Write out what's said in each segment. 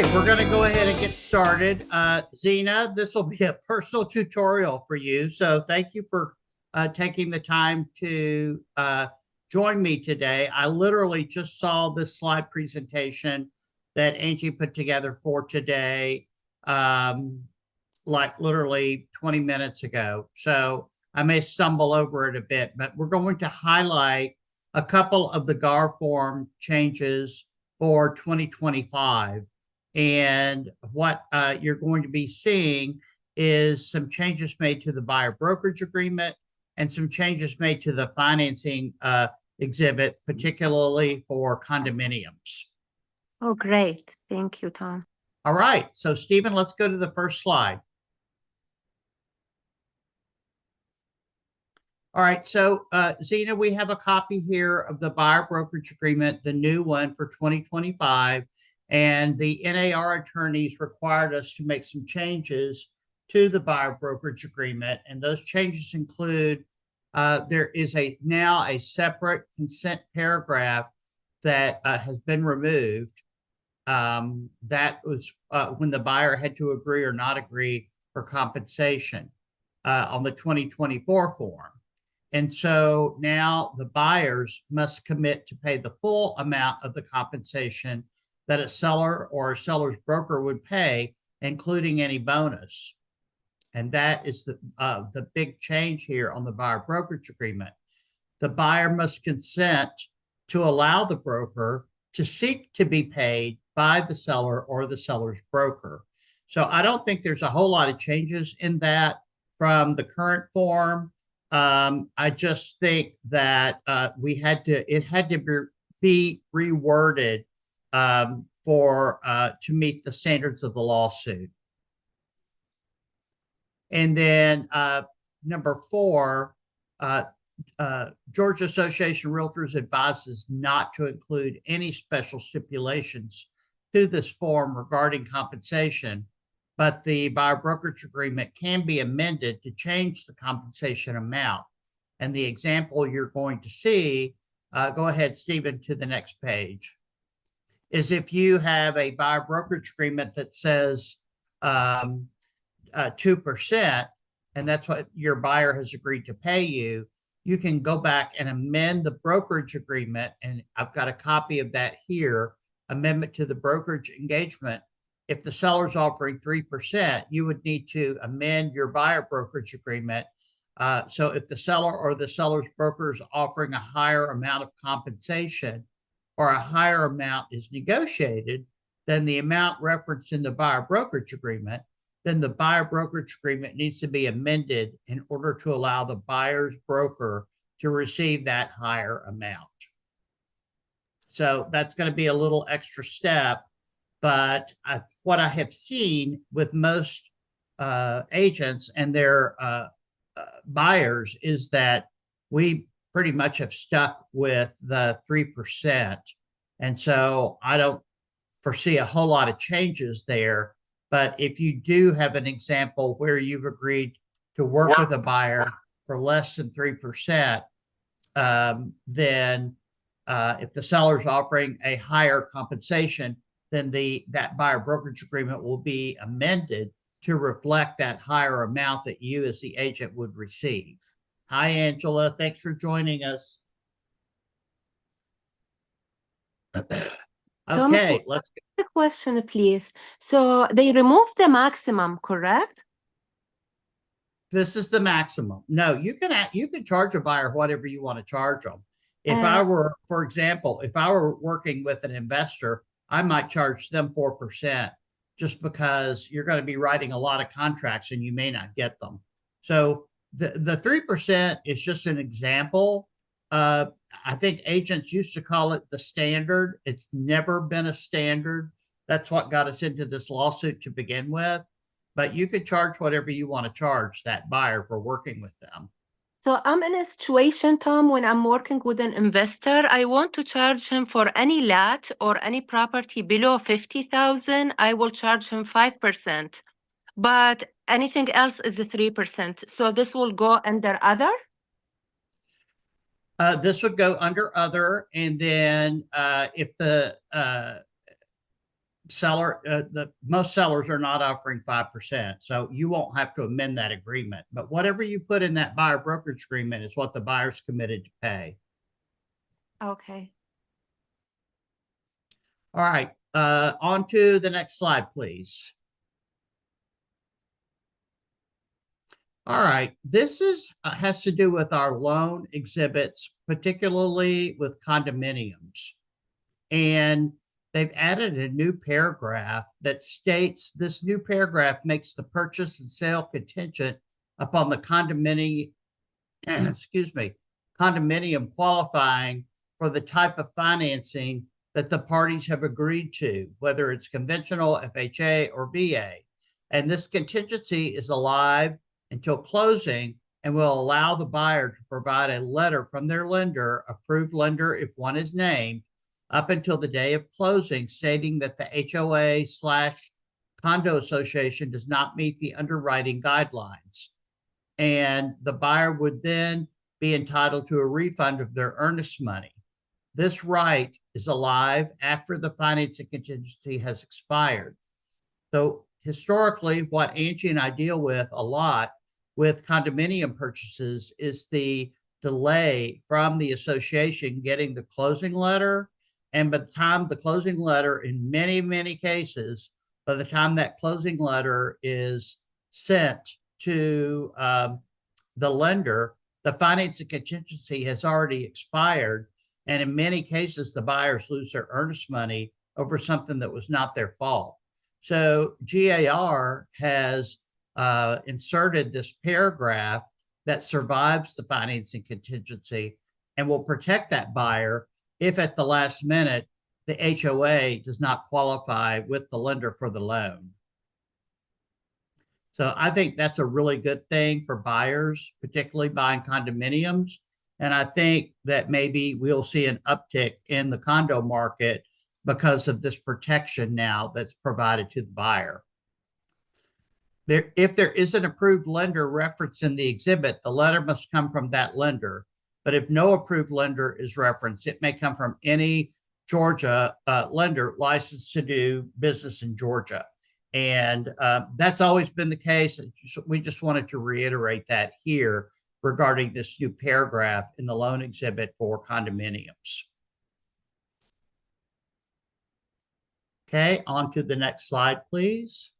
Okay, we're going to go ahead and get started. Zena, this will be a personal tutorial for you. So thank you for taking the time to join me today. I literally just saw this slide presentation that Angie put together for today, like literally 20 minutes ago. So I may stumble over it a bit, but we're going to highlight a couple of the GAR form changes for 2025. And what you're going to be seeing is some changes made to the buyer brokerage agreement and some changes made to the financing exhibit, particularly for condominiums. Oh, great. Thank you, Tom. All right. So, Stephen, let's go to the first slide. All right. So, Zena, we have a copy here of the buyer brokerage agreement, the new one for 2025. And the NAR attorneys required us to make some changes to the buyer brokerage agreement. And those changes include there is now a separate consent paragraph that has been removed. That was when the buyer had to agree or not agree for compensation on the 2024 form. And so now the buyers must commit to pay the full amount of the compensation that a seller or a seller's broker would pay, including any bonus. And that is the big change here on the buyer brokerage agreement. The buyer must consent to allow the broker to seek to be paid by the seller or the seller's broker. So I don't think there's a whole lot of changes in that from the current form. I just think that it had to be reworded to meet the standards of the lawsuit. And then number 4, Georgia Association of Realtors advises not to include any special stipulations to this form regarding compensation, but the buyer brokerage agreement can be amended to change the compensation amount. And the example you're going to see, go ahead, Stephen, to the next page, is if you have a buyer brokerage agreement that says 2%, and that's what your buyer has agreed to pay you, you can go back and amend the brokerage agreement. And I've got a copy of that here, amendment to the brokerage engagement. If the seller's offering 3%, you would need to amend your buyer brokerage agreement. So if the seller or the seller's broker is offering a higher amount of compensation, or a higher amount is negotiated than the amount referenced in the buyer brokerage agreement, then the buyer brokerage agreement needs to be amended in order to allow the buyer's broker to receive that higher amount. So that's going to be a little extra step, but what I have seen with most agents and their buyers is that we pretty much have stuck with the 3%. And so I don't foresee a whole lot of changes there. But if you do have an example where you've agreed to work with a buyer for less than 3%, then if the seller's offering a higher compensation, then that buyer brokerage agreement will be amended to reflect that higher amount that you as the agent would receive. Hi, Angela. Thanks for joining us. Okay, let's go. A question, please. So they removed the maximum, correct? This is the maximum. No, you can charge a buyer whatever you want to charge them. If I were, for example, if I were working with an investor, I might charge them 4% just because you're going to be writing a lot of contracts and you may not get them. So the 3% is just an example. I think agents used to call it the standard. It's never been a standard. That's what got us into this lawsuit to begin with. But you could charge whatever you want to charge that buyer for working with them. So I'm in a situation, Tom, when I'm working with an investor, I want to charge him for any lot or any property below 50,000, I will charge him 5%. But anything else is 3%. So this will go under other? This would go under other, and then if the most sellers are not offering 5%. So you won't have to amend that agreement. But whatever you put in that buyer brokerage agreement is what the buyer's committed to pay. Okay. All right. On to the next slide, please. All right. This has to do with our loan exhibits, particularly with condominiums. And they've added a new paragraph that states this new paragraph makes the purchase and sale contingent upon the condominium, condominium qualifying for the type of financing that the parties have agreed to, whether it's conventional, FHA, or VA. And this contingency is alive until closing and will allow the buyer to provide a letter from their lender, approved lender if one is named, up until the day of closing, stating that the HOA/condo association does not meet the underwriting guidelines. And the buyer would then be entitled to a refund of their earnest money. This right is alive after the financing contingency has expired. So historically, what Angie and I deal with a lot with condominium purchases is the delay from the association getting the closing letter. And by the time the closing letter, in many, many cases, by the time that closing letter is sent to the lender, the financing contingency has already expired. And in many cases, the buyers lose their earnest money over something that was not their fault. So GAR has inserted this paragraph that survives the financing contingency and will protect that buyer if at the last minute the HOA does not qualify with the lender for the loan. So I think that's a really good thing for buyers, particularly buying condominiums. And I think that maybe we'll see an uptick in the condo market because of this protection now that's provided to the buyer. If there is an approved lender referenced in the exhibit, the letter must come from that lender. But if no approved lender is referenced, it may come from any Georgia lender licensed to do business in Georgia. And that's always been the case. We just wanted to reiterate that here regarding this new paragraph in the loan exhibit for condominiums. Okay, on to the next slide, please.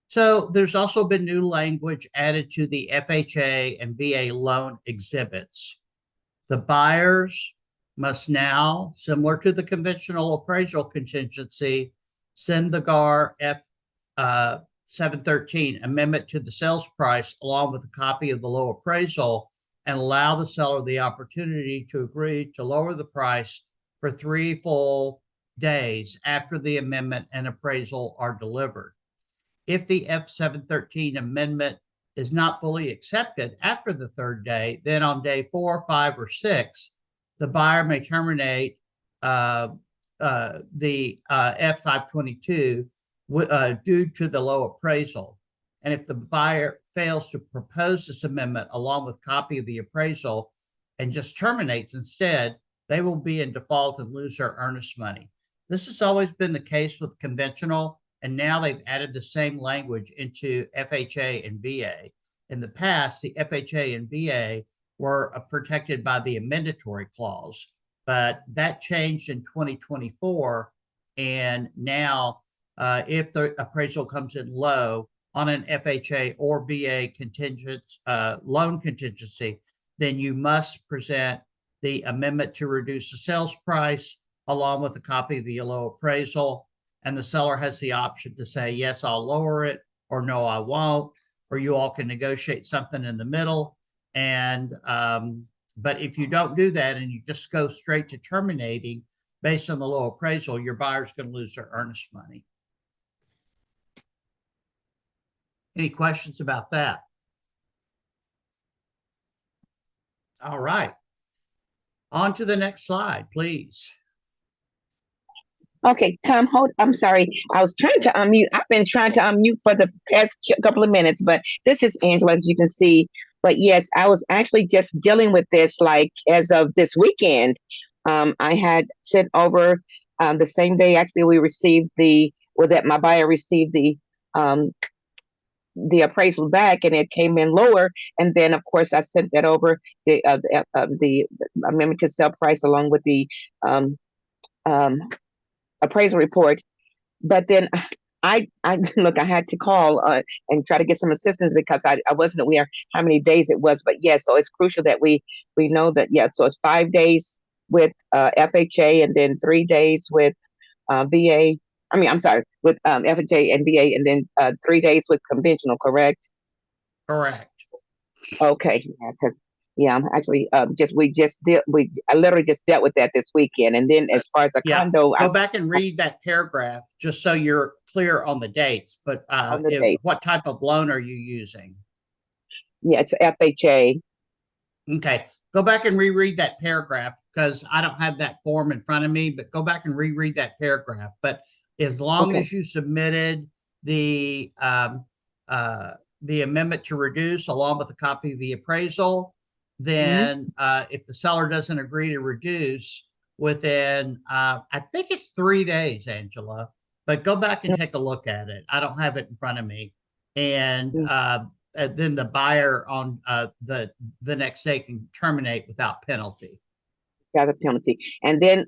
So there's also been new language added to the FHA and VA loan exhibits. The buyers must now, similar to the conventional appraisal contingency, send the GAR F713 amendment to the sales price along with a copy of the low appraisal and allow the seller the opportunity to agree to lower the price for 3 full days after the amendment and appraisal are delivered. If the F713 amendment is not fully accepted after the 3rd day, then on day 4, 5, or 6, the buyer may terminate the F522 due to the low appraisal. And if the buyer fails to propose this amendment along with copy of the appraisal and just terminates instead, they will be in default and lose their earnest money. This has always been the case with conventional, and now they've added the same language into FHA and VA. In the past, the FHA and VA were protected by the amendatory clause, but that changed in 2024. And now, if the appraisal comes in low on an FHA or VA loan contingency, then you must present the amendment to reduce the sales price along with a copy of the low appraisal. And the seller has the option to say, yes, I'll lower it, or no, I won't, or you all can negotiate something in the middle. And, but if you don't do that and you just go straight to terminating based on the low appraisal, your buyer's going to lose their earnest money. Any questions about that? All right. On to the next slide, please. Okay, Tom, I'm sorry. I was trying to unmute. I've been trying to unmute for the past couple of minutes, but this is Angela, as you can see. But yes, I was actually just dealing with this like as of this weekend I had sent over the same day. Actually, we received that my buyer received the appraisal back, and it came in lower. And then, of course, I sent that over the amendment to sell price along with the um, um, appraisal report. But then I look, I had to call and try to get some assistance because I wasn't aware how many days it was. But yeah, so it's crucial that we know that. Yeah, so it's 5 days with FHA, and then 3 days with VA. I mean, I'm sorry, with FHA and VA, and then 3 days with conventional. Correct? Correct. Okay, yeah, because yeah, I'm actually I literally just dealt with that this weekend. And then as far as a Yeah. condo, Go back and read that paragraph just so you're clear on the dates. But on the date, what type of loan are you using? yeah, it's FHA. Okay. Go back and reread that paragraph because I don't have that form in front of me, but go back and reread that paragraph. But as long Okay. as you submitted the amendment to reduce along with a copy of the appraisal, then if the seller doesn't agree to reduce within, I think it's 3 days, Angela, but go back and take a look at it. I don't have it in front of me. And then the buyer on the next day can terminate without penalty. Got a penalty. And then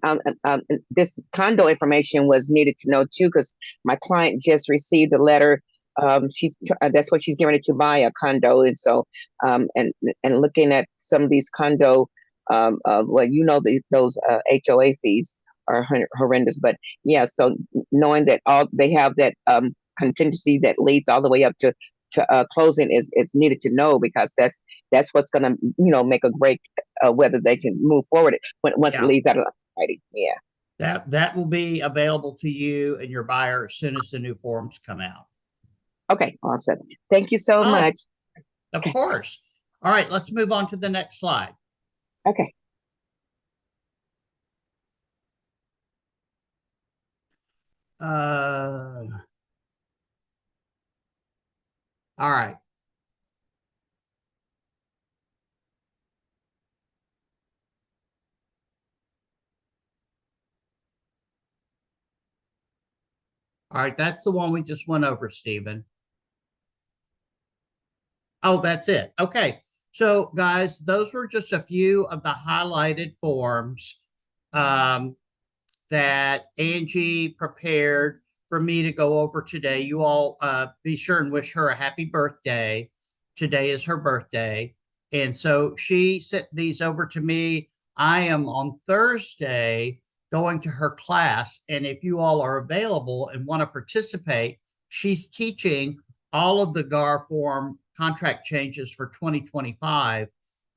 this condo information was needed to know too, because my client just received a letter. That's what she's getting ready to buy, a condo. And so and looking at some of these condo, well, you know, those HOA fees are horrendous. But yeah, so knowing that they have that contingency that leads all the way up to closing is needed to know, because that's what's going to make a break whether they can move forward once it leaves out of writing. Yeah, that will be available to you and your buyer as soon as the new forms come out. Okay, awesome. Thank you so much. Of course. All right, let's move on to the next slide. Okay. All right. All right, that's the one we just went over, Stephen. Oh, that's it. Okay. So, guys, those were just a few of the highlighted forms that Angie prepared for me to go over today. You all be sure and wish her a happy birthday. Today is her birthday. And so she sent these over to me. I am on Thursday going to her class. And if you all are available and want to participate, she's teaching all of the GAR form contract changes for 2025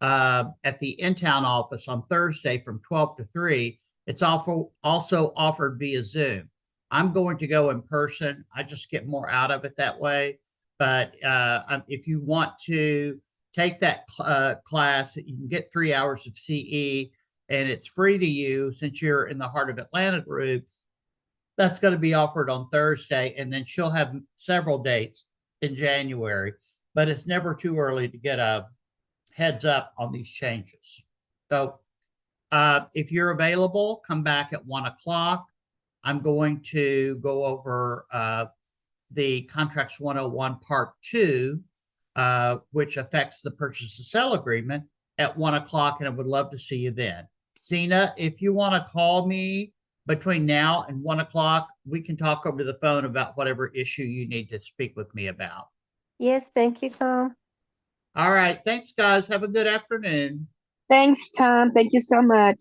at the in-town office on Thursday from 12 to 3. It's also offered via Zoom. I'm going to go in person. I just get more out of it that way. But if you want to take that class, you can get 3 hours of CE, and it's free to you since you're in the Heart of Atlanta group. That's going to be offered on Thursday, and then she'll have several dates in January. But it's never too early to get a heads up on these changes. So if you're available, come back at 1 o'clock. I'm going to go over the Contracts 101 Part 2, which affects the purchase and sale agreement at 1 o'clock, and I would love to see you then. Zena, if you want to call me between now and 1 o'clock, we can talk over the phone about whatever issue you need to speak with me about. Yes, thank you, Tom. All right. Thanks, guys. Have a good afternoon. Thanks, Tom. Thank you so much.